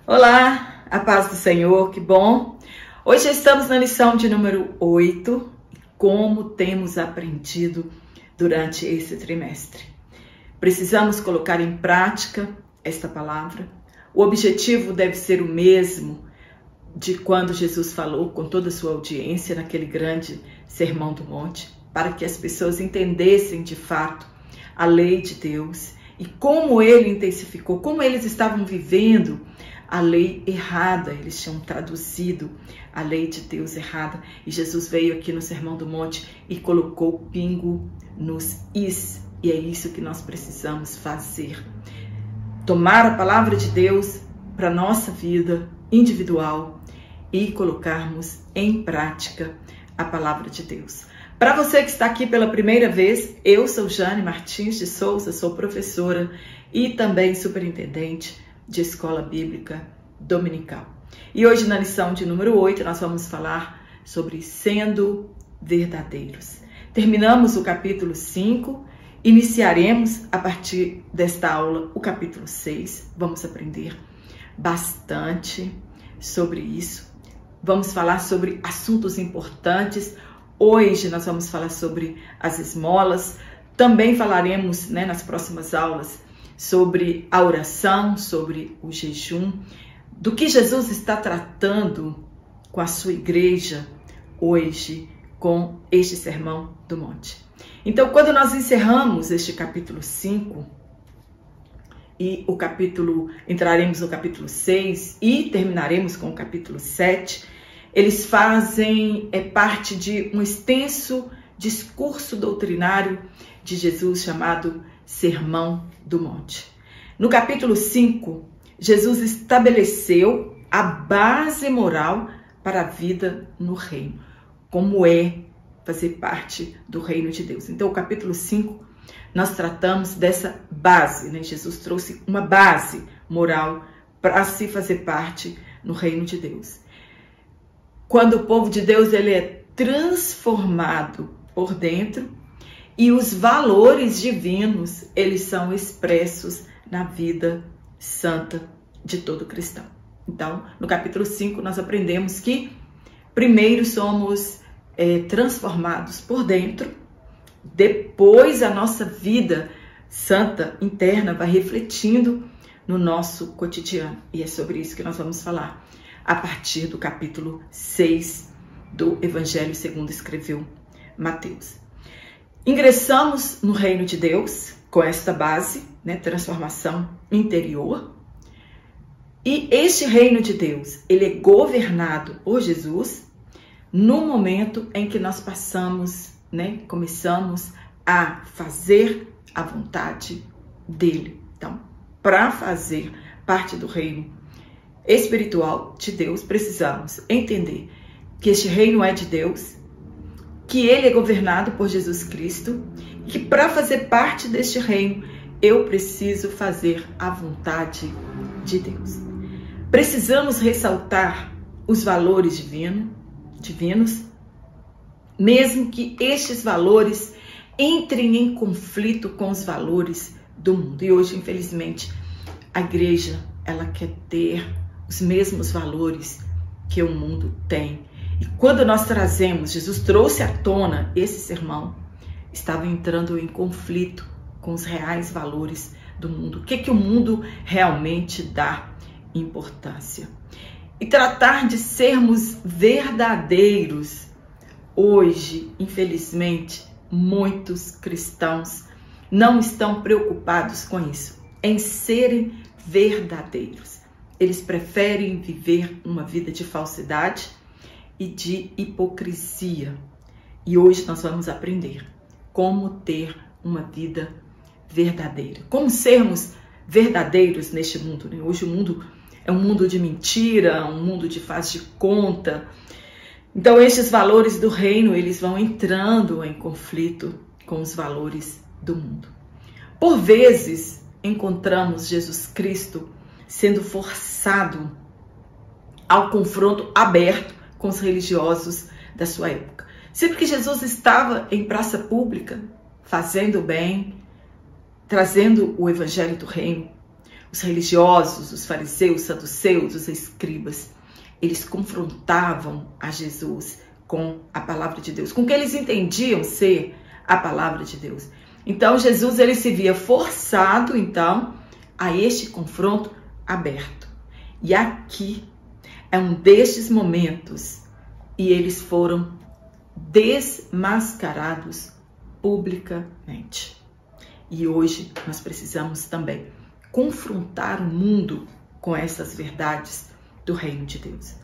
Olá, a paz do Senhor, que bom! Hoje estamos na lição de número 8, como temos aprendido durante esse trimestre. Precisamos colocar em prática esta palavra. O objetivo deve ser o mesmo de quando Jesus falou com toda a sua audiência naquele grande Sermão do Monte, para que as pessoas entendessem de fato a lei de Deus e como ele intensificou, como eles estavam vivendo a lei errada. Eles tinham traduzido a lei de Deus errada. E Jesus veio aqui no Sermão do Monte e colocou o pingo nos is. E é isso que nós precisamos fazer. Tomar a palavra de Deus para a nossa vida individual e colocarmos em prática a palavra de Deus. Para você que está aqui pela primeira vez, eu sou Jane Martins de Souza, sou professora e também superintendente de Escola Bíblica Dominical. E hoje na lição de número 8 nós vamos falar sobre sendo verdadeiros. Terminamos o capítulo 5, iniciaremos a partir desta aula o capítulo 6. Vamos aprender bastante sobre isso. Vamos falar sobre assuntos importantes. Hoje nós vamos falar sobre as esmolas. Também falaremos, nas próximas aulas sobre a oração, sobre o jejum, do que Jesus está tratando com a sua igreja hoje com este Sermão do Monte. Então, quando nós encerramos este capítulo 5 e entraremos no capítulo 6 e terminaremos com o capítulo 7, eles fazem parte de um extenso discurso doutrinário de Jesus chamado Sermão do Monte. No capítulo 5, Jesus estabeleceu a base moral para a vida no reino, como é fazer parte do reino de Deus. Então, o capítulo 5, nós tratamos dessa base, Jesus trouxe uma base moral para se fazer parte no reino de Deus. Quando o povo de Deus ele é transformado por dentro e os valores divinos eles são expressos na vida santa de todo cristão. Então, no capítulo 5 nós aprendemos que primeiro somos transformados por dentro, depois a nossa vida santa interna vai refletindo no nosso cotidiano. E é sobre isso que nós vamos falar a partir do capítulo 6 do Evangelho segundo escreveu Mateus. Ingressamos no reino de Deus com esta base, transformação interior. E este reino de Deus, ele é governado por Jesus no momento em que nós começamos a fazer a vontade dele. Então, para fazer parte do reino espiritual de Deus, precisamos entender que este reino é de Deus, que ele é governado por Jesus Cristo, e que para fazer parte deste reino, eu preciso fazer a vontade de Deus. Precisamos ressaltar os valores divinos, mesmo que estes valores entrem em conflito com os valores do mundo. E hoje, infelizmente, a igreja, ela quer ter os mesmos valores que o mundo tem. E quando nós Jesus trouxe à tona esse sermão, estava entrando em conflito com os reais valores do mundo. O que o mundo realmente dá importância? E tratar de sermos verdadeiros. Hoje, infelizmente, muitos cristãos não estão preocupados com isso, em serem verdadeiros. Eles preferem viver uma vida de falsidade e de hipocrisia. E hoje nós vamos aprender como ter uma vida verdadeira. Como sermos verdadeiros neste mundo. Hoje o mundo é um mundo de mentira, um mundo de faz de conta. Então estes valores do reino, eles vão entrando em conflito com os valores do mundo. Por vezes, encontramos Jesus Cristo sendo forçado ao confronto aberto com os religiosos da sua época. Sempre que Jesus estava em praça pública, fazendo o bem, trazendo o evangelho do reino, Os religiosos, os fariseus, os saduceus, os escribas, eles confrontavam a Jesus com a palavra de Deus, com o que eles entendiam ser a palavra de Deus. Então Jesus ele se via forçado então a este confronto aberto. E aqui é um destes momentos e eles foram desmascarados publicamente. E hoje nós precisamos também confrontar o mundo com essas verdades do reino de Deus.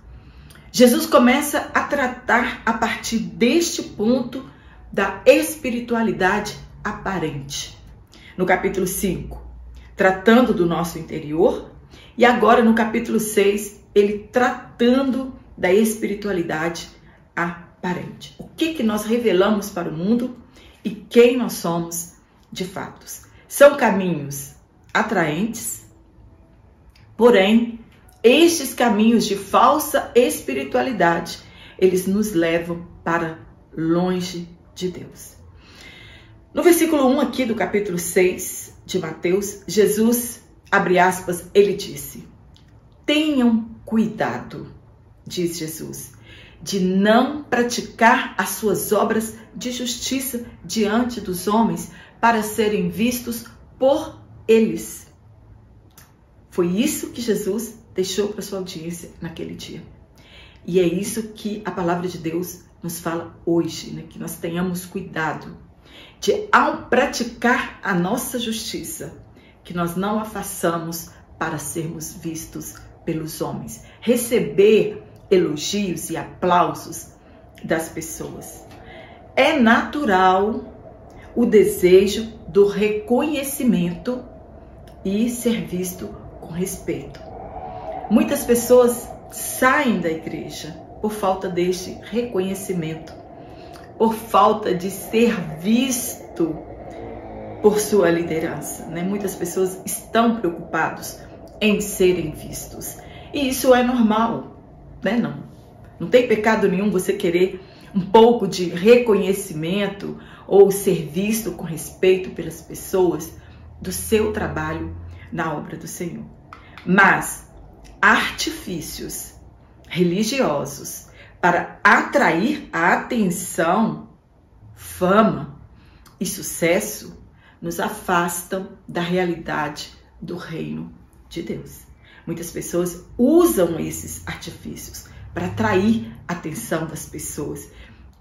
Jesus começa a tratar a partir deste ponto da espiritualidade aparente. No capítulo 5, tratando do nosso interior, e agora no capítulo 6, ele tratando da espiritualidade aparente. O que nós revelamos para o mundo e quem nós somos de fato. São caminhos atraentes, porém, estes caminhos de falsa espiritualidade, eles nos levam para longe de Deus. No versículo 1 aqui do capítulo 6 de Mateus, Jesus, abre aspas, ele disse: tenham cuidado, diz Jesus, de não praticar as suas obras de justiça diante dos homens para serem vistos por eles. Foi isso que Jesus deixou para sua audiência naquele dia. E é isso que a palavra de Deus nos fala hoje, né? Que nós tenhamos cuidado de, ao praticar a nossa justiça, que nós não a façamos para sermos vistos pelos homens, receber elogios e aplausos das pessoas. É natural o desejo do reconhecimento e ser visto com respeito. Muitas pessoas saem da igreja por falta deste reconhecimento, por falta de ser visto por sua liderança, né? Muitas pessoas estão preocupadas em serem vistos. E isso é normal, né? Não tem pecado nenhum você querer um pouco de reconhecimento ou ser visto com respeito pelas pessoas do seu trabalho na obra do Senhor. Mas artifícios religiosos para atrair a atenção, fama e sucesso nos afastam da realidade do reino de Deus. Muitas pessoas usam esses artifícios para atrair a atenção das pessoas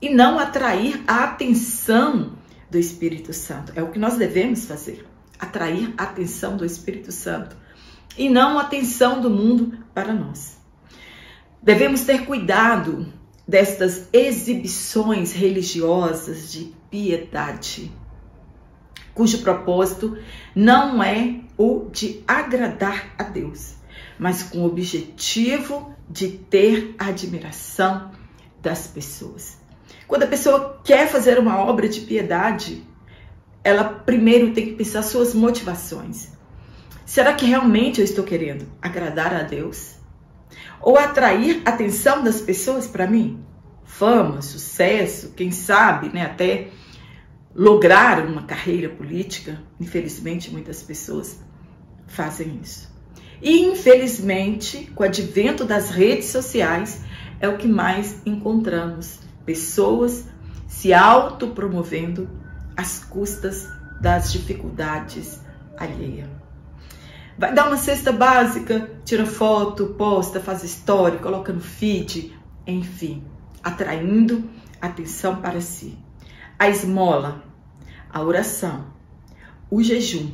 e não atrair a atenção do Espírito Santo. É o que nós devemos fazer, atrair a atenção do Espírito Santo e não a atenção do mundo para nós. Devemos ter cuidado destas exibições religiosas de piedade, cujo propósito não é o de agradar a Deus, mas com o objetivo de ter a admiração das pessoas. Quando a pessoa quer fazer uma obra de piedade, ela primeiro tem que pensar suas motivações. Será que realmente eu estou querendo agradar a Deus? Ou atrair a atenção das pessoas para mim? Fama, sucesso, quem sabe, né, até lograr uma carreira política. Infelizmente, muitas pessoas fazem isso. E, infelizmente, com o advento das redes sociais, é o que mais encontramos. Pessoas se autopromovendo às custas das dificuldades alheias. Vai dar uma cesta básica, tira foto, posta, faz story, coloca no feed, enfim, atraindo atenção para si. A esmola, a oração, o jejum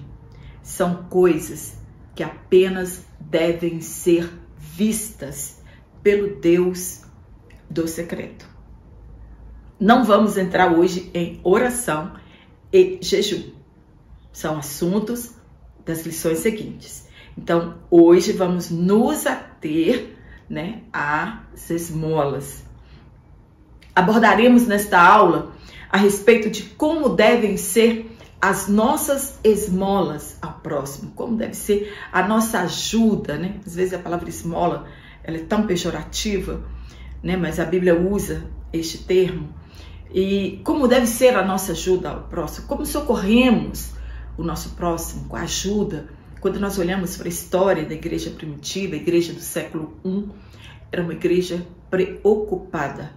são coisas que apenas devem ser vistas pelo Deus do secreto. Não vamos entrar hoje em oração e jejum. São assuntos das lições seguintes. Então, hoje vamos nos ater, né, às esmolas. Abordaremos nesta aula a respeito de como devem ser as nossas esmolas ao próximo, como deve ser a nossa ajuda, né? Às vezes a palavra esmola, ela é tão pejorativa, né? Mas a Bíblia usa este termo. E como deve ser a nossa ajuda ao próximo, como socorremos o nosso próximo com ajuda, Quando nós olhamos para a história da igreja primitiva, a igreja do século I, era uma igreja preocupada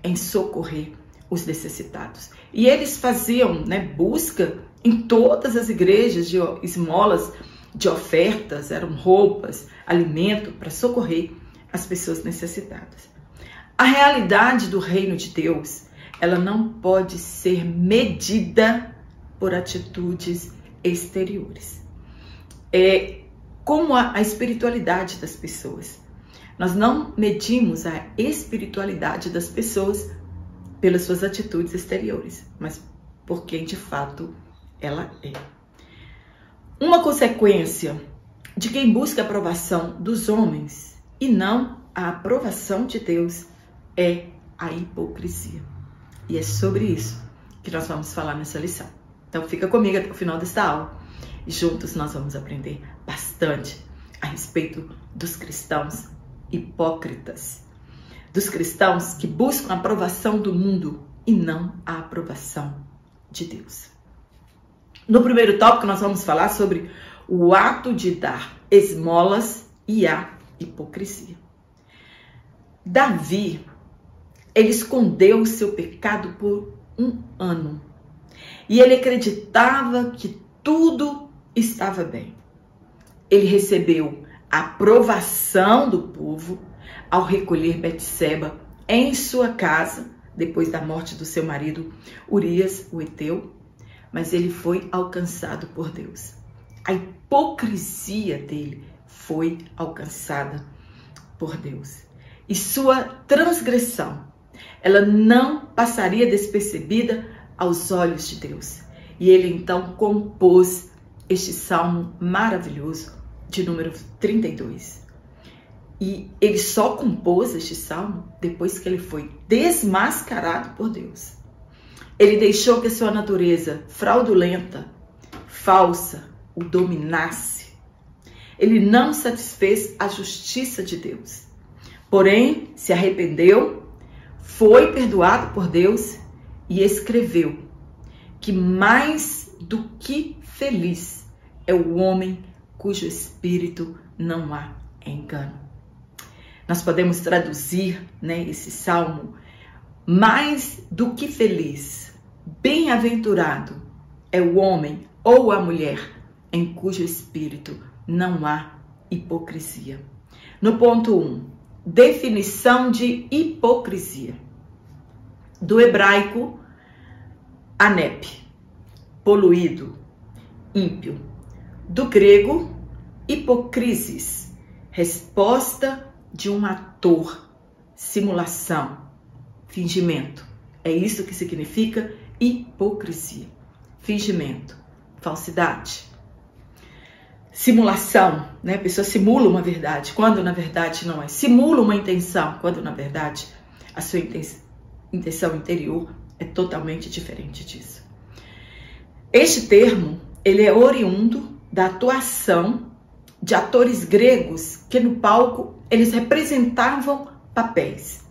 em socorrer os necessitados. E eles faziam, busca em todas as igrejas de esmolas, de ofertas, eram roupas, alimento para socorrer as pessoas necessitadas. A realidade do reino de Deus, ela não pode ser medida por atitudes exteriores. É como a espiritualidade das pessoas. Nós não medimos a espiritualidade das pessoas pelas suas atitudes exteriores, mas por quem de fato ela é. Uma consequência de quem busca a aprovação dos homens e não a aprovação de Deus é a hipocrisia. E é sobre isso que nós vamos falar nessa lição. Então fica comigo até o final desta aula e juntos nós vamos aprender bastante a respeito dos cristãos hipócritas, dos cristãos que buscam a aprovação do mundo e não a aprovação de Deus. No primeiro tópico nós vamos falar sobre o ato de dar esmolas e a hipocrisia. Davi, ele escondeu o seu pecado por 1 ano e ele acreditava que tudo estava bem. Ele recebeu a aprovação do povo ao recolher Betseba em sua casa, depois da morte do seu marido Urias, o Heteu, mas ele foi alcançado por Deus. A hipocrisia dele foi alcançada por Deus. E sua transgressão, ela não passaria despercebida aos olhos de Deus. E ele então compôs este salmo maravilhoso de número 32. E ele só compôs este salmo depois que ele foi desmascarado por Deus. Ele deixou que a sua natureza fraudulenta, falsa, o dominasse. Ele não satisfez a justiça de Deus. Porém, se arrependeu, foi perdoado por Deus e escreveu que mais do que feliz é o homem cujo espírito não há engano. Nós podemos traduzir, esse salmo, mais do que feliz, bem-aventurado é o homem ou a mulher em cujo espírito não há hipocrisia. No ponto 1, definição de hipocrisia. Do hebraico, anep, poluído, ímpio. Do grego, hipocrisis, resposta de um ator, simulação, fingimento. É isso que significa hipocrisia. Fingimento, falsidade. Simulação, A pessoa simula uma verdade, quando na verdade não é. Simula uma intenção, quando na verdade a sua intenção interior é totalmente diferente disso. Este termo, ele é oriundo da atuação de atores gregos que no palco eles representavam papéis.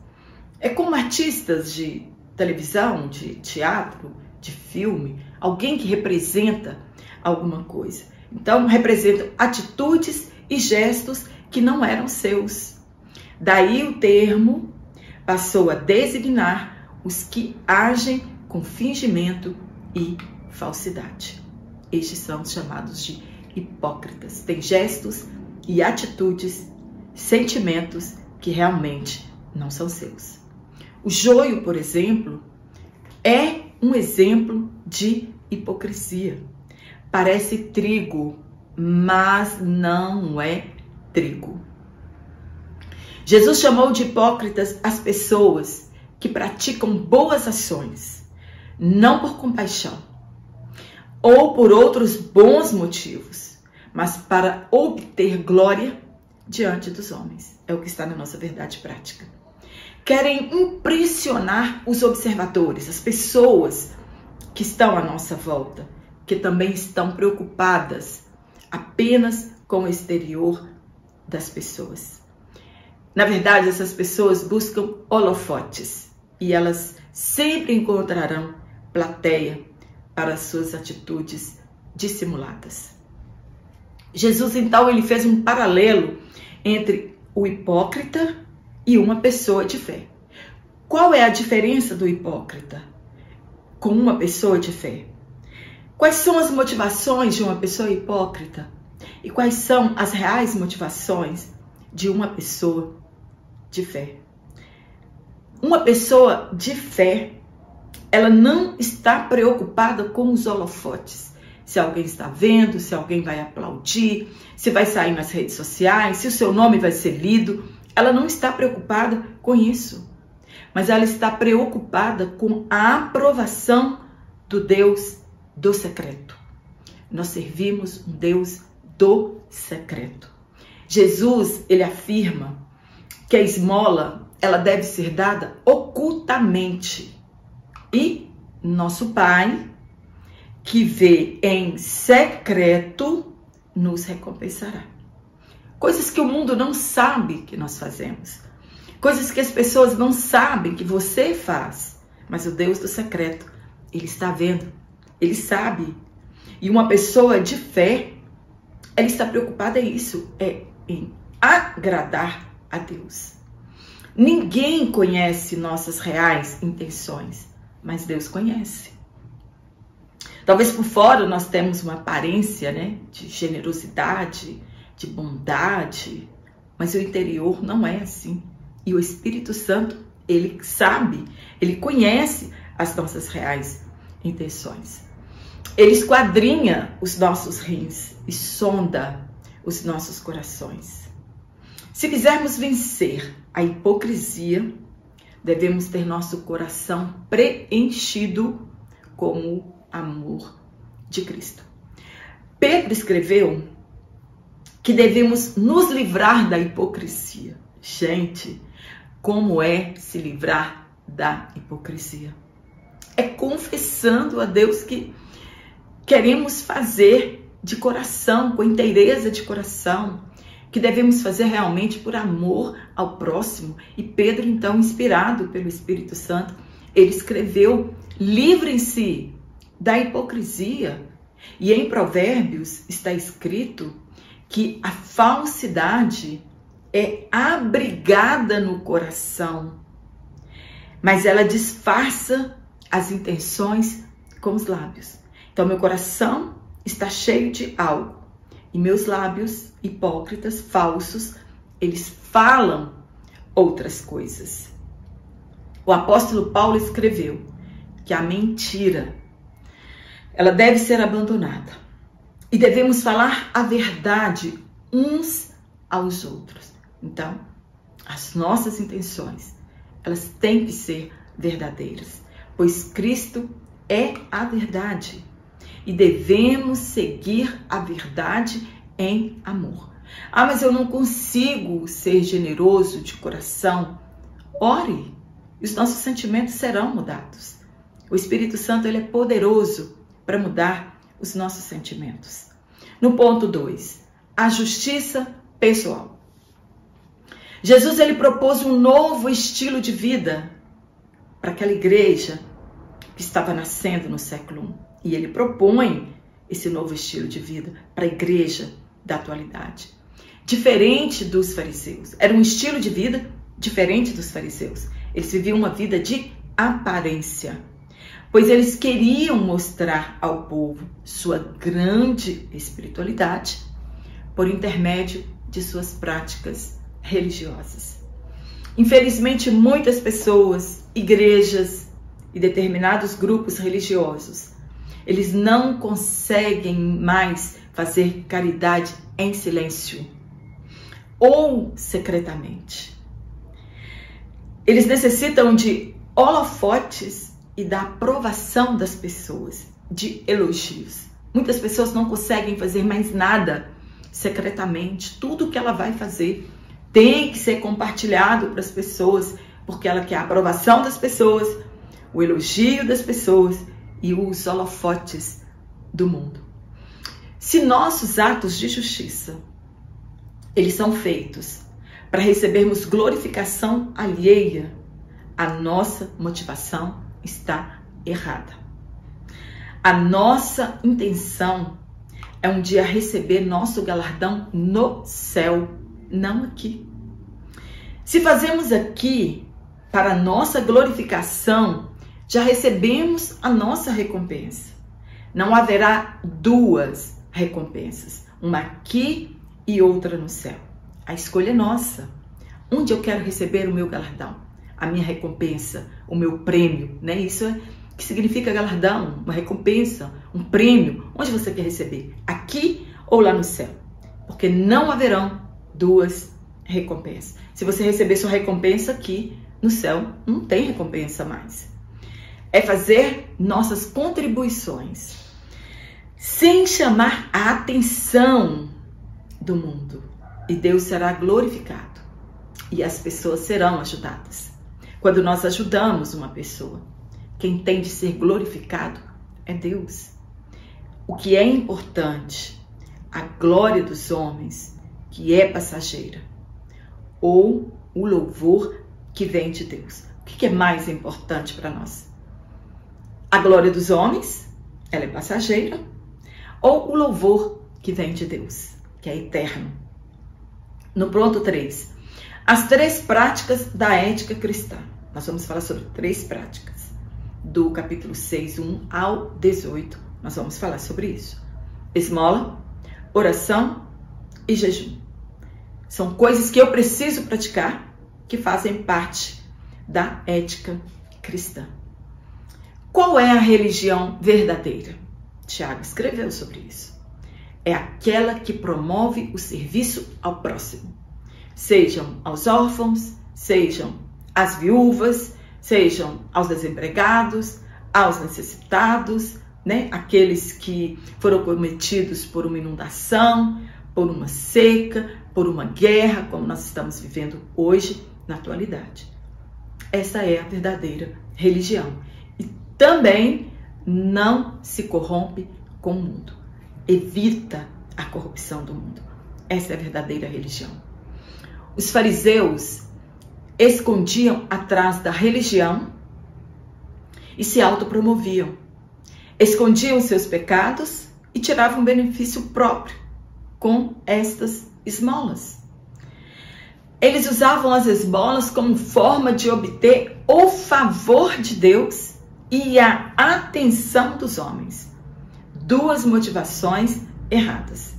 É como artistas de televisão, de teatro, de filme, alguém que representa alguma coisa. Então, representam atitudes e gestos que não eram seus. Daí o termo passou a designar os que agem com fingimento e falsidade. Estes são chamados de hipócritas. Tem gestos e atitudes, sentimentos que realmente não são seus. O joio, por exemplo, é um exemplo de hipocrisia. Parece trigo, mas não é trigo. Jesus chamou de hipócritas as pessoas que praticam boas ações, não por compaixão ou por outros bons motivos, mas para obter glória diante dos homens. É o que está na nossa verdade prática. Querem impressionar os observadores, as pessoas que estão à nossa volta, que também estão preocupadas apenas com o exterior das pessoas. Na verdade, essas pessoas buscam holofotes e elas sempre encontrarão plateia para suas atitudes dissimuladas. Jesus, então, ele fez um paralelo entre o hipócrita e uma pessoa de fé. Qual é a diferença do hipócrita com uma pessoa de fé? Quais são as motivações de uma pessoa hipócrita? E quais são as reais motivações de uma pessoa de fé? Uma pessoa de fé, ela não está preocupada com os holofotes. Se alguém está vendo, se alguém vai aplaudir, se vai sair nas redes sociais, se o seu nome vai ser lido. Ela não está preocupada com isso. Mas ela está preocupada com a aprovação do Deus do secreto. Nós servimos um Deus do secreto. Jesus, ele afirma que a esmola, ela deve ser dada ocultamente. E nosso Pai, que vê em secreto, nos recompensará. Coisas que o mundo não sabe que nós fazemos. Coisas que as pessoas não sabem que você faz. Mas o Deus do secreto, ele está vendo. Ele sabe. E uma pessoa de fé, ela está preocupada em agradar a Deus. Ninguém conhece nossas reais intenções, mas Deus conhece. Talvez por fora nós temos uma aparência, de generosidade, de bondade, mas o interior não é assim. E o Espírito Santo, ele sabe, ele conhece as nossas reais intenções. Ele esquadrinha os nossos rins e sonda os nossos corações. Se quisermos vencer a hipocrisia, devemos ter nosso coração preenchido com o amor de Cristo. Pedro escreveu que devemos nos livrar da hipocrisia. Gente, como é se livrar da hipocrisia? É confessando a Deus que queremos fazer de coração, com inteireza de coração, que devemos fazer realmente por amor ao próximo. E Pedro, então, inspirado pelo Espírito Santo, ele escreveu: livrem-se da hipocrisia. E em Provérbios está escrito que a falsidade é abrigada no coração, mas ela disfarça as intenções com os lábios. Então, meu coração está cheio de algo e meus lábios hipócritas, falsos, eles falam outras coisas. O apóstolo Paulo escreveu que a mentira, ela deve ser abandonada e devemos falar a verdade uns aos outros. Então, as nossas intenções, elas têm que ser verdadeiras, pois Cristo é a verdade e devemos seguir a verdade em amor. Ah, mas eu não consigo ser generoso de coração. Ore, e os nossos sentimentos serão mudados. O Espírito Santo, ele é poderoso para mudar os nossos sentimentos. No ponto 2, a justiça pessoal. Jesus, ele propôs um novo estilo de vida para aquela igreja que estava nascendo no século I. E ele propõe esse novo estilo de vida para a igreja da atualidade. Diferente dos fariseus. Era um estilo de vida diferente dos fariseus. Eles viviam uma vida de aparência, pois eles queriam mostrar ao povo sua grande espiritualidade por intermédio de suas práticas religiosas. Infelizmente, muitas pessoas, igrejas e determinados grupos religiosos, eles não conseguem mais fazer caridade em silêncio ou secretamente. Eles necessitam de holofotes e da aprovação das pessoas, de elogios. Muitas pessoas não conseguem fazer mais nada secretamente. Tudo que ela vai fazer tem que ser compartilhado para as pessoas, porque ela quer a aprovação das pessoas, o elogio das pessoas e os holofotes do mundo. Se nossos atos de justiça, eles são feitos para recebermos glorificação alheia, a nossa motivação está errada. A nossa intenção é um dia a receber nosso galardão no céu, não aqui. Se fazemos aqui para nossa glorificação, já recebemos a nossa recompensa. Não haverá duas recompensas, uma aqui e outra no céu. A escolha é nossa. Onde eu quero receber o meu galardão, a minha recompensa, o meu prêmio, né? Isso é que significa galardão, uma recompensa, um prêmio. Onde você quer receber? Aqui ou lá no céu? Porque não haverão duas recompensas. Se você receber sua recompensa aqui, no céu não tem recompensa mais. É fazer nossas contribuições sem chamar a atenção do mundo. E Deus será glorificado. E as pessoas serão ajudadas. Quando nós ajudamos uma pessoa, quem tem de ser glorificado é Deus. O que é importante, a glória dos homens, que é passageira, ou o louvor que vem de Deus. O que é mais importante para nós? A glória dos homens, ela é passageira, ou o louvor que vem de Deus, que é eterno. No ponto 3, as 3 práticas da ética cristã. Nós vamos falar sobre 3 práticas. Do capítulo 6, 1 ao 18, nós vamos falar sobre isso. Esmola, oração e jejum. São coisas que eu preciso praticar, que fazem parte da ética cristã. Qual é a religião verdadeira? Tiago escreveu sobre isso. É aquela que promove o serviço ao próximo. Sejam aos órfãos, sejam às viúvas, sejam aos desempregados, aos necessitados, né? Aqueles que foram cometidos por uma inundação, por uma seca, por uma guerra, como nós estamos vivendo hoje, na atualidade. Essa é a verdadeira religião. E também não se corrompe com o mundo. Evita a corrupção do mundo. Essa é a verdadeira religião. Os fariseus escondiam atrás da religião e se autopromoviam. Escondiam seus pecados e tiravam benefício próprio com estas esmolas. Eles usavam as esmolas como forma de obter o favor de Deus e a atenção dos homens. 2 motivações erradas.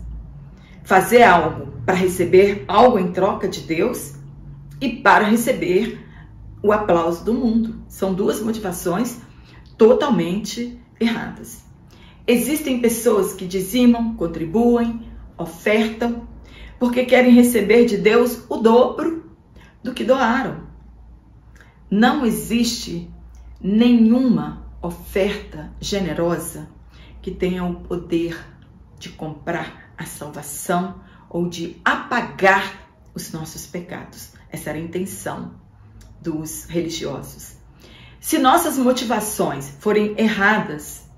Fazer algo para receber algo em troca de Deus e para receber o aplauso do mundo. São 2 motivações totalmente erradas. Existem pessoas que dizimam, contribuem, ofertam, porque querem receber de Deus o dobro do que doaram. Não existe nenhuma oferta generosa que tenha o poder de comprar a salvação ou de apagar os nossos pecados. Essa era a intenção dos religiosos. Se nossas motivações forem erradas,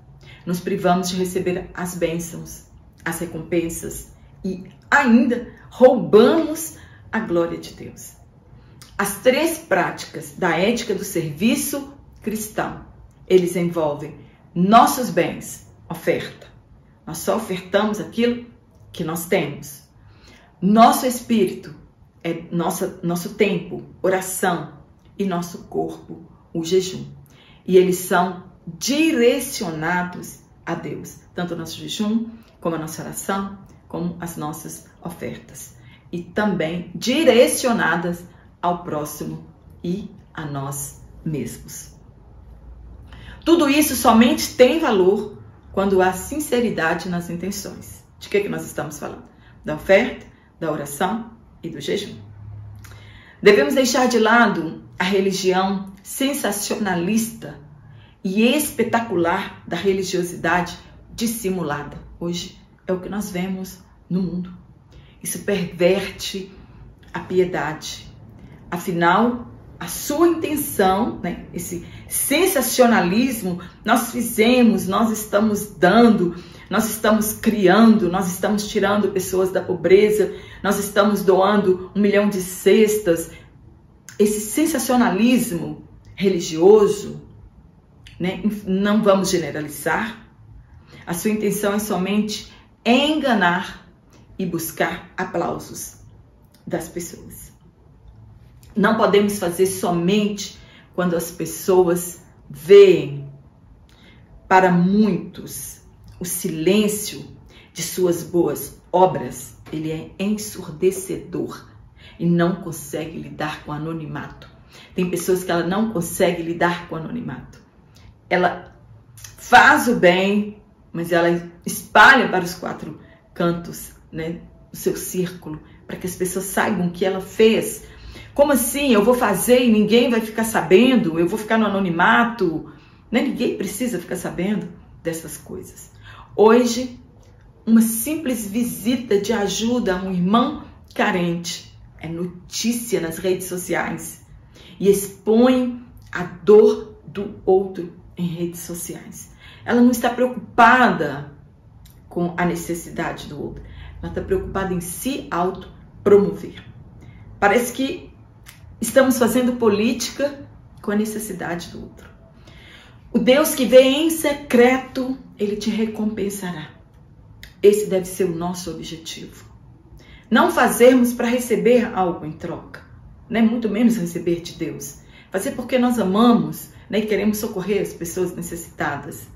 nos privamos de receber as bênçãos, as recompensas e ainda roubamos a glória de Deus. As 3 práticas da ética do serviço cristão, eles envolvem nossos bens, oferta. Nós só ofertamos aquilo que nós temos. Nosso espírito é nosso tempo, oração, e nosso corpo, o jejum. E eles são direcionados a Deus, tanto o nosso jejum, como a nossa oração, como as nossas ofertas. E também direcionadas ao próximo e a nós mesmos. Tudo isso somente tem valor quando há sinceridade nas intenções. De que nós estamos falando? Da oferta, da oração e do jejum. Devemos deixar de lado a religião sensacionalista e espetacular da religiosidade dissimulada. Hoje é o que nós vemos no mundo. Isso perverte a piedade. Afinal, a sua intenção, né, esse sensacionalismo, nós fizemos, nós estamos dando, nós estamos criando, nós estamos tirando pessoas da pobreza, nós estamos doando 1 milhão de cestas. Esse sensacionalismo religioso, né, não vamos generalizar, a sua intenção é somente enganar e buscar aplausos das pessoas. Não podemos fazer somente quando as pessoas veem. Para muitos, o silêncio de suas boas obras, ele é ensurdecedor e não consegue lidar com o anonimato. Tem pessoas que ela não consegue lidar com o anonimato. Ela faz o bem, mas ela espalha para os 4 cantos, né, o seu círculo, para que as pessoas saibam o que ela fez. Como assim? Eu vou fazer e ninguém vai ficar sabendo? Eu vou ficar no anonimato? Né? Ninguém precisa ficar sabendo dessas coisas. Hoje, uma simples visita de ajuda a um irmão carente é notícia nas redes sociais e expõe a dor do outro em redes sociais. Ela não está preocupada com a necessidade do outro. Ela está preocupada em se autopromover. Parece que estamos fazendo política com a necessidade do outro. O Deus que vê em secreto, ele te recompensará. Esse deve ser o nosso objetivo. Não fazermos para receber algo em troca, né? Muito menos receber de Deus. Fazer porque nós amamos, né? E queremos socorrer as pessoas necessitadas.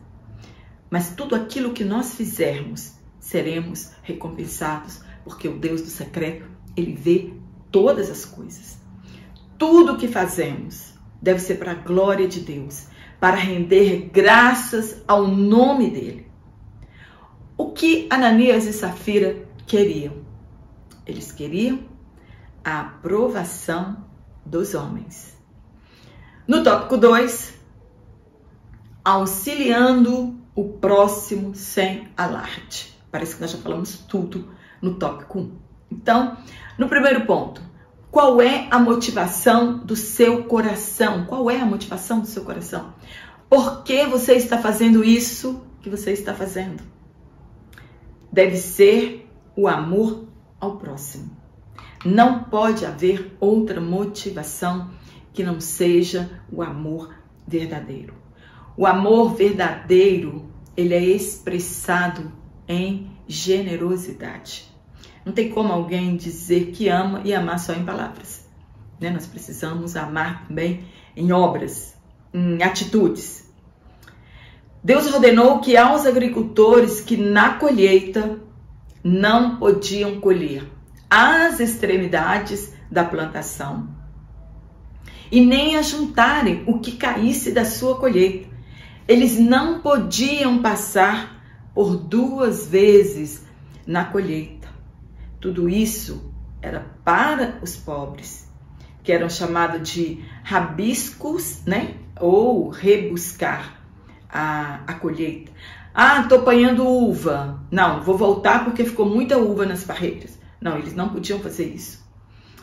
Mas tudo aquilo que nós fizermos, seremos recompensados, porque o Deus do secreto, ele vê todas as coisas. Tudo o que fazemos deve ser para a glória de Deus, para render graças ao nome dele. O que Ananias e Safira queriam? Eles queriam a aprovação dos homens. No tópico 2, auxiliando o próximo sem alarde. Parece que nós já falamos tudo no tópico 1. Então, no primeiro ponto, qual é a motivação do seu coração? Qual é a motivação do seu coração? Por que você está fazendo isso que você está fazendo? Deve ser o amor ao próximo. Não pode haver outra motivação que não seja o amor verdadeiro. O amor verdadeiro, ele é expressado em generosidade. Não tem como alguém dizer que ama e amar só em palavras, né? Nós precisamos amar também em obras, em atitudes. Deus ordenou que aos agricultores que na colheita não podiam colher as extremidades da plantação e nem ajuntarem o que caísse da sua colheita. Eles não podiam passar por 2 vezes na colheita. Tudo isso era para os pobres, que eram chamados de rabiscos, né? Ou rebuscar a colheita. Ah, estou apanhando uva. Não, vou voltar porque ficou muita uva nas parreiras. Não, eles não podiam fazer isso.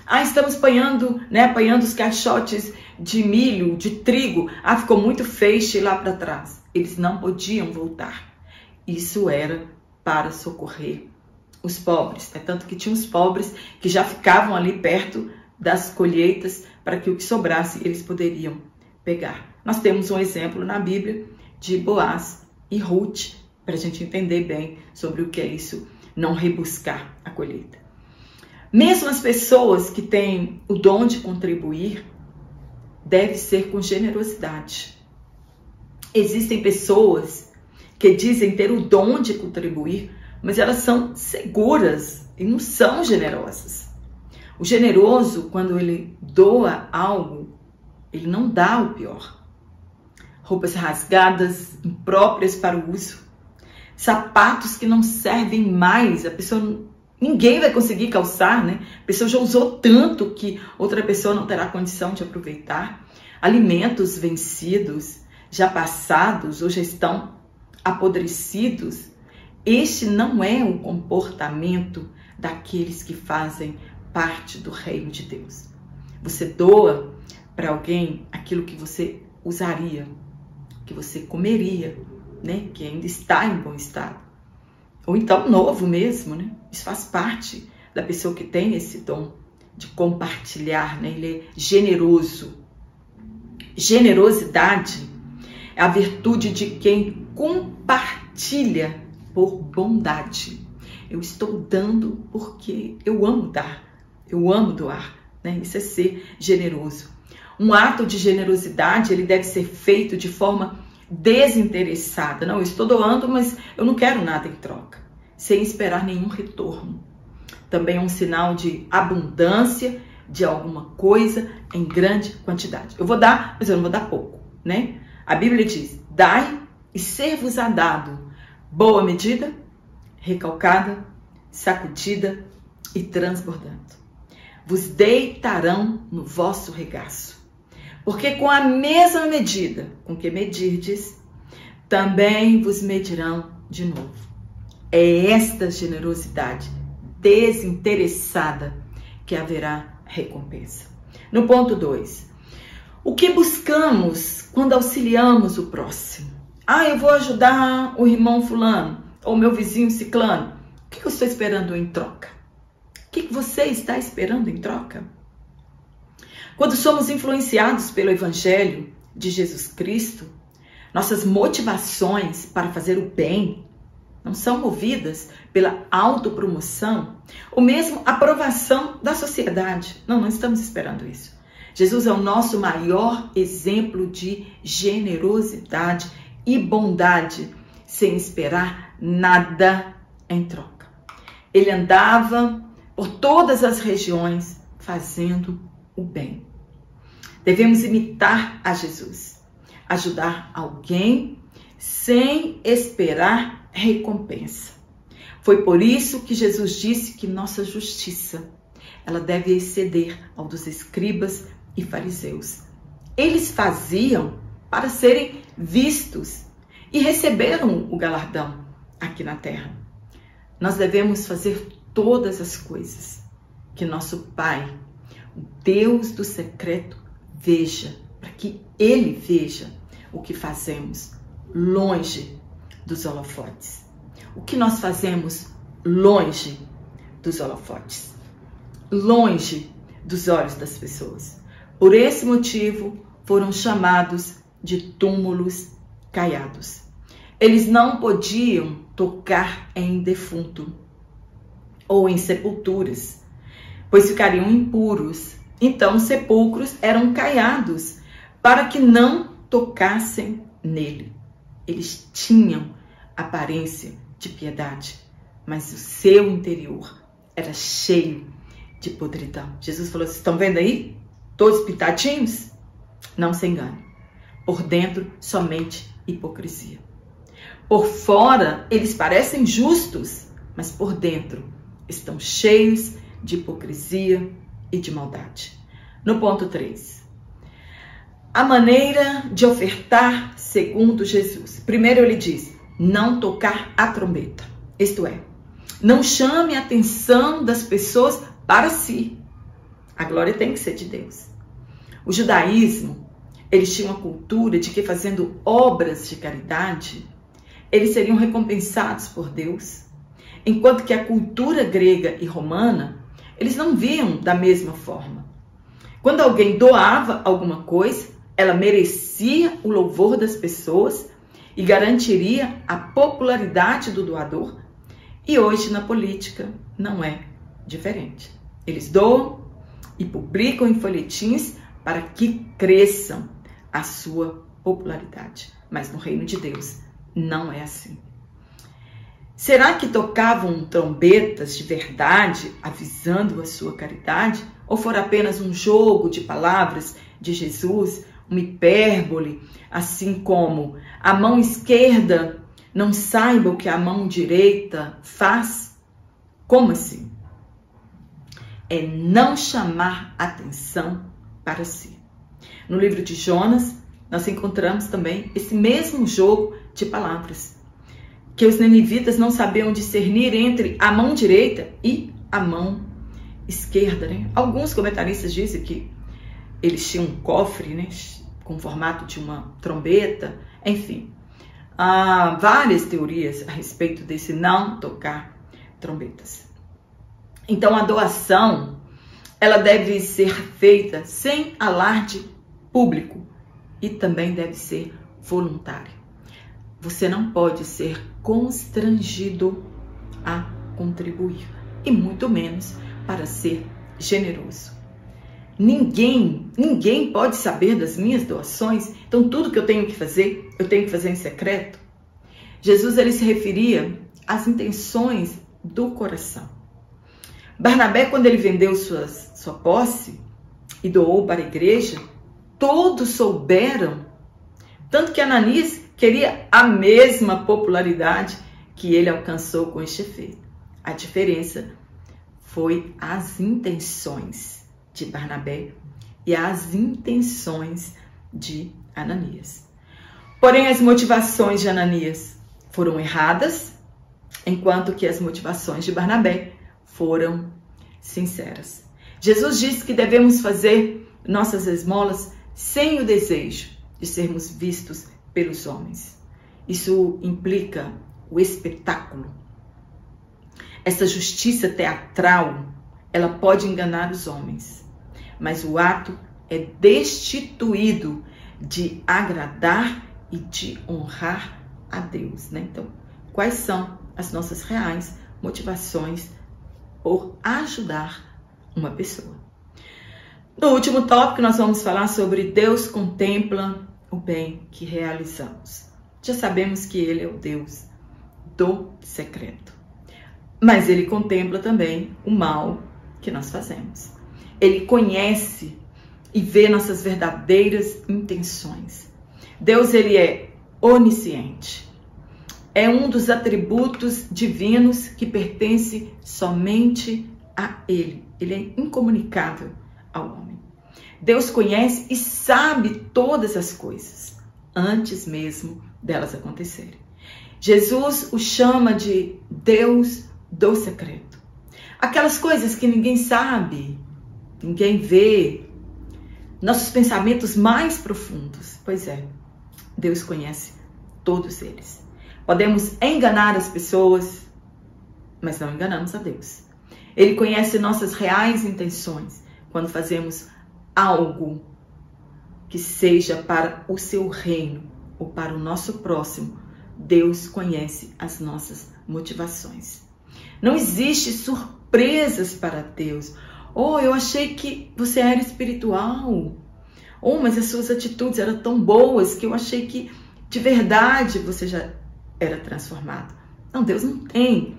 Ah, estamos apanhando, né? Apanhando os caixotes de milho, de trigo. Ah, ficou muito feixe lá para trás. Eles não podiam voltar. Isso era para socorrer os pobres. É tanto que tinha os pobres que já ficavam ali perto das colheitas para que o que sobrasse eles poderiam pegar. Nós temos um exemplo na Bíblia de Boaz e Ruth, para a gente entender bem sobre o que é isso, não rebuscar a colheita. Mesmo as pessoas que têm o dom de contribuir, deve ser com generosidade. Existem pessoas que dizem ter o dom de contribuir, mas elas são seguras e não são generosas. O generoso, quando ele doa algo, ele não dá o pior. Roupas rasgadas, impróprias para o uso, sapatos que não servem mais, ninguém vai conseguir calçar, né? A pessoa já usou tanto que outra pessoa não terá condição de aproveitar. Alimentos vencidos, já passados ou já estão apodrecidos. Este não é o comportamento daqueles que fazem parte do reino de Deus. Você doa para alguém aquilo que você usaria, que você comeria, né? Que ainda está em bom estado. Ou então novo mesmo, né? Isso faz parte da pessoa que tem esse dom de compartilhar, né? Ele é generoso. Generosidade é a virtude de quem compartilha por bondade. Eu estou dando porque eu amo dar, eu amo doar, né? Isso é ser generoso. Um ato de generosidade, ele deve ser feito de forma desinteressada. Não, eu estou doando, mas eu não quero nada em troca, sem esperar nenhum retorno. Também é um sinal de abundância de alguma coisa em grande quantidade. Eu vou dar, mas eu não vou dar pouco, né? A Bíblia diz: dai e ser-vos-á dado, boa medida, recalcada, sacudida e transbordando. Vos deitarão no vosso regaço, porque com a mesma medida com que medirdes, também vos medirão de novo. É esta generosidade desinteressada que haverá recompensa. No ponto 2, o que buscamos quando auxiliamos o próximo? Eu vou ajudar o irmão fulano ou meu vizinho ciclano. O que eu estou esperando em troca? O que você está esperando em troca? Quando somos influenciados pelo Evangelho de Jesus Cristo, nossas motivações para fazer o bem não são movidas pela autopromoção ou mesmo aprovação da sociedade. Não estamos esperando isso. Jesus é o nosso maior exemplo de generosidade e bondade, sem esperar nada em troca. Ele andava por todas as regiões fazendo o bem. Devemos imitar a Jesus, ajudar alguém sem esperar recompensa. Foi por isso que Jesus disse que nossa justiça, ela deve exceder ao dos escribas e fariseus. Eles faziam para serem vistos e receberam o galardão aqui na terra. Nós devemos fazer todas as coisas que nosso Pai, o Deus do secreto, veja, para que Ele veja o que fazemos longe dos holofotes. O que nós fazemos longe dos holofotes, longe dos olhos das pessoas. Por esse motivo, foram chamados de túmulos caiados. Eles não podiam tocar em defunto ou em sepulturas, pois ficariam impuros. Então, os sepulcros eram caiados para que não tocassem nele. Eles tinham aparência de piedade, mas o seu interior era cheio de podridão. Jesus falou: vocês estão vendo aí? Todos pintadinhos? Não se engane. Por dentro, somente hipocrisia. Por fora, eles parecem justos, mas por dentro estão cheios de hipocrisia e de maldade. No ponto 3, a maneira de ofertar segundo Jesus. Primeiro ele diz: não tocar a trombeta. Isto é, não chame a atenção das pessoas para si. A glória tem que ser de Deus. O judaísmo, eles tinham a cultura de que fazendo obras de caridade, eles seriam recompensados por Deus. Enquanto que a cultura grega e romana, eles não viam da mesma forma. Quando alguém doava alguma coisa, ela merecia o louvor das pessoas e garantiria a popularidade do doador. E hoje na política não é diferente. Eles doam e publicam em folhetins para que cresçam a sua popularidade. Mas no reino de Deus não é assim. Será que tocavam trombetas de verdade, avisando a sua caridade? Ou for apenas um jogo de palavras de Jesus, uma hipérbole, assim como a mão esquerda não saiba o que a mão direita faz? Como assim? É não chamar atenção para si. No livro de Jonas, nós encontramos também esse mesmo jogo de palavras, que os ninivitas não sabiam discernir entre a mão direita e a mão esquerda, né? Alguns comentaristas dizem que eles tinham um cofre, né, com o formato de uma trombeta, enfim. Há várias teorias a respeito desse não tocar trombetas. Então, a doação, ela deve ser feita sem alarde público e também deve ser voluntária. Você não pode ser constrangido a contribuir e muito menos para ser generoso. Ninguém pode saber das minhas doações, então tudo que eu tenho que fazer em secreto. Jesus ele se referia às intenções do coração. Barnabé, quando ele vendeu sua posse e doou para a igreja, todos souberam, tanto que Ananias queria a mesma popularidade que ele alcançou com este feito. A diferença foi as intenções de Barnabé e as intenções de Ananias. Porém, as motivações de Ananias foram erradas, enquanto que as motivações de Barnabé foram sinceras. Jesus disse que devemos fazer nossas esmolas sem o desejo de sermos vistos pelos homens. Isso implica o espetáculo. Essa justiça teatral, ela pode enganar os homens, mas o ato é destituído de agradar e de honrar a Deus, né? Então, quais são as nossas reais motivações por ajudar uma pessoa? No último tópico, nós vamos falar sobre Deus contempla o bem que realizamos. Já sabemos que Ele é o Deus do secreto, mas Ele contempla também o mal que nós fazemos. Ele conhece e vê nossas verdadeiras intenções. Deus, Ele é onisciente. É um dos atributos divinos que pertence somente a Ele. Ele é incomunicável ao homem. Deus conhece e sabe todas as coisas, antes mesmo delas acontecerem. Jesus o chama de Deus do secreto. Aquelas coisas que ninguém sabe, ninguém vê, nossos pensamentos mais profundos. Pois é, Deus conhece todos eles. Podemos enganar as pessoas, mas não enganamos a Deus. Ele conhece nossas reais intenções quando fazemos algo que seja para o seu reino ou para o nosso próximo. Deus conhece as nossas motivações. Não existe surpresas para Deus. Oh, eu achei que você era espiritual. Oh, mas as suas atitudes eram tão boas que eu achei que de verdade você já era transformado. Não, Deus não tem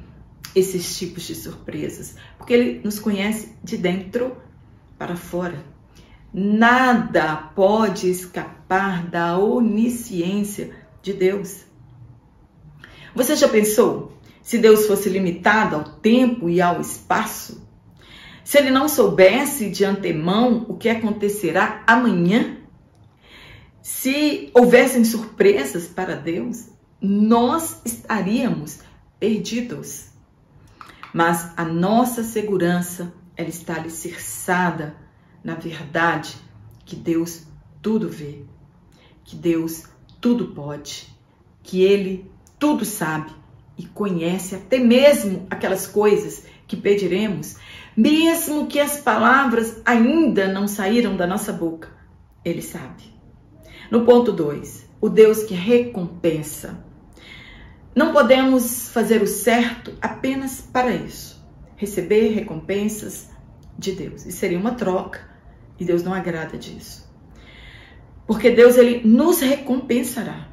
esses tipos de surpresas, porque Ele nos conhece de dentro para fora. Nada pode escapar da onisciência de Deus. Você já pensou se Deus fosse limitado ao tempo e ao espaço? Se Ele não soubesse de antemão o que acontecerá amanhã? Se houvessem surpresas para Deus, nós estaríamos perdidos. Mas a nossa segurança, ela está alicerçada na verdade que Deus tudo vê, que Deus tudo pode, que Ele tudo sabe e conhece até mesmo aquelas coisas que pediremos, mesmo que as palavras ainda não saíram da nossa boca. Ele sabe. No ponto 2, o Deus que recompensa. Não podemos fazer o certo apenas para isso, receber recompensas de Deus. Isso seria uma troca e Deus não agrada disso. Porque Deus, Ele nos recompensará,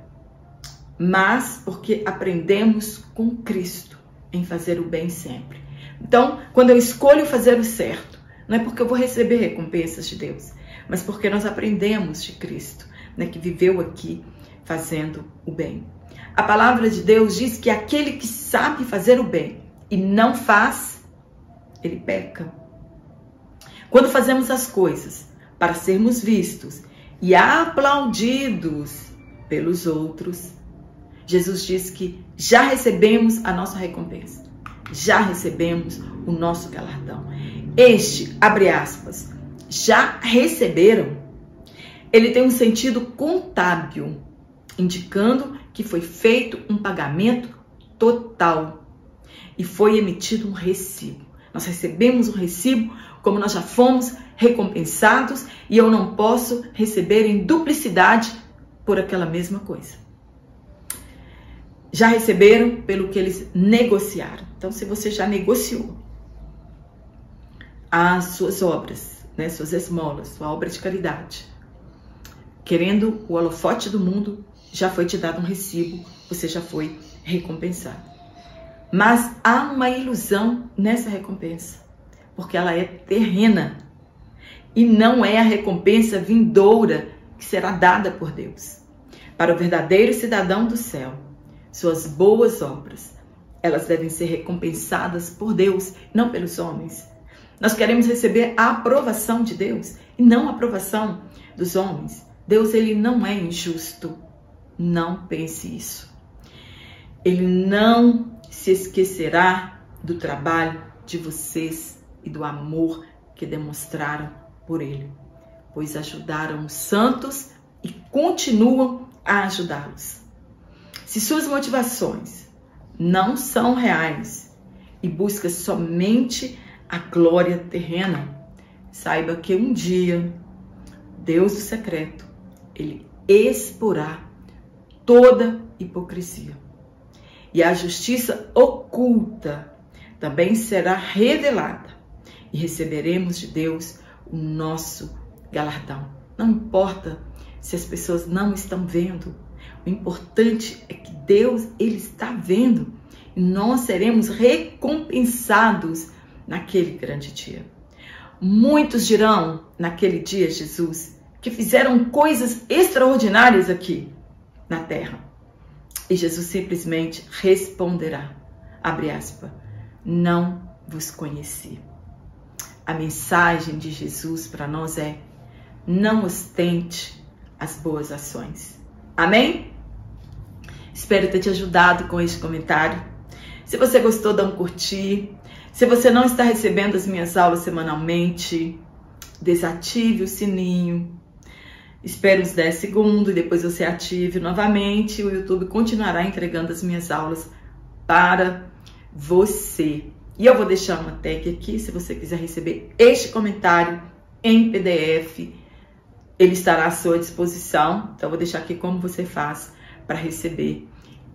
mas porque aprendemos com Cristo em fazer o bem sempre. Então, quando eu escolho fazer o certo, não é porque eu vou receber recompensas de Deus, mas porque nós aprendemos de Cristo, né, que viveu aqui fazendo o bem. A palavra de Deus diz que aquele que sabe fazer o bem e não faz, ele peca. Quando fazemos as coisas para sermos vistos e aplaudidos pelos outros, Jesus diz que já recebemos a nossa recompensa, já recebemos o nosso galardão. Este, abre aspas, já receberam, ele tem um sentido contábil, indicando que foi feito um pagamento total e foi emitido um recibo. Nós recebemos um recibo, como nós já fomos recompensados, e eu não posso receber em duplicidade por aquela mesma coisa. Já receberam pelo que eles negociaram. Então, se você já negociou as suas obras, né, suas esmolas, sua obra de caridade, querendo o holofote do mundo, já foi te dado um recibo, você já foi recompensado. Mas há uma ilusão nessa recompensa, porque ela é terrena e não é a recompensa vindoura que será dada por Deus. Para o verdadeiro cidadão do céu, suas boas obras, elas devem ser recompensadas por Deus, não pelos homens. Nós queremos receber a aprovação de Deus e não a aprovação dos homens. Deus, ele não é injusto. Não pense isso. Ele não se esquecerá do trabalho de vocês e do amor que demonstraram por ele, pois ajudaram os santos e continuam a ajudá-los. Se suas motivações não são reais e busca somente a glória terrena, saiba que um dia Deus do secreto, ele exporá toda hipocrisia. E a justiça oculta também será revelada e receberemos de Deus o nosso galardão. Não importa se as pessoas não estão vendo, o importante é que Deus, ele está vendo e nós seremos recompensados naquele grande dia. Muitos dirão naquele dia, Jesus, que fizeram coisas extraordinárias aqui na terra. E Jesus simplesmente responderá, abre aspas, não vos conheci. A mensagem de Jesus para nós é, não ostente as boas ações. Amém? Espero ter te ajudado com este comentário. Se você gostou, dá um curtir. Se você não está recebendo as minhas aulas semanalmente, desative o sininho. Espere uns 10 segundos e depois você ative novamente. O YouTube continuará entregando as minhas aulas para você. E eu vou deixar uma tag aqui, se você quiser receber este comentário em PDF, ele estará à sua disposição. Então, eu vou deixar aqui como você faz para receber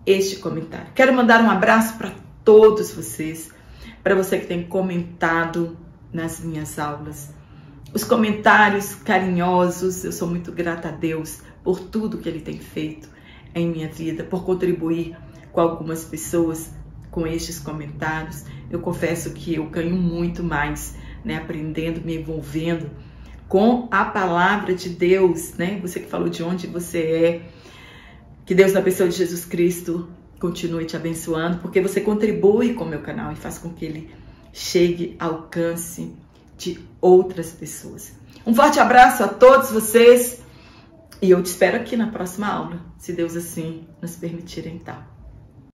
este comentário. Quero mandar um abraço para todos vocês, para você que tem comentado nas minhas aulas. Os comentários carinhosos, eu sou muito grata a Deus por tudo que Ele tem feito em minha vida, por contribuir com algumas pessoas com estes comentários. Eu confesso que eu ganho muito mais, né, aprendendo, me envolvendo com a palavra de Deus, né? Você que falou de onde você é, que Deus na pessoa de Jesus Cristo continue te abençoando, porque você contribui com o meu canal e faz com que ele chegue ao alcance de outras pessoas. Um forte abraço a todos vocês e eu te espero aqui na próxima aula, se Deus assim nos permitir então.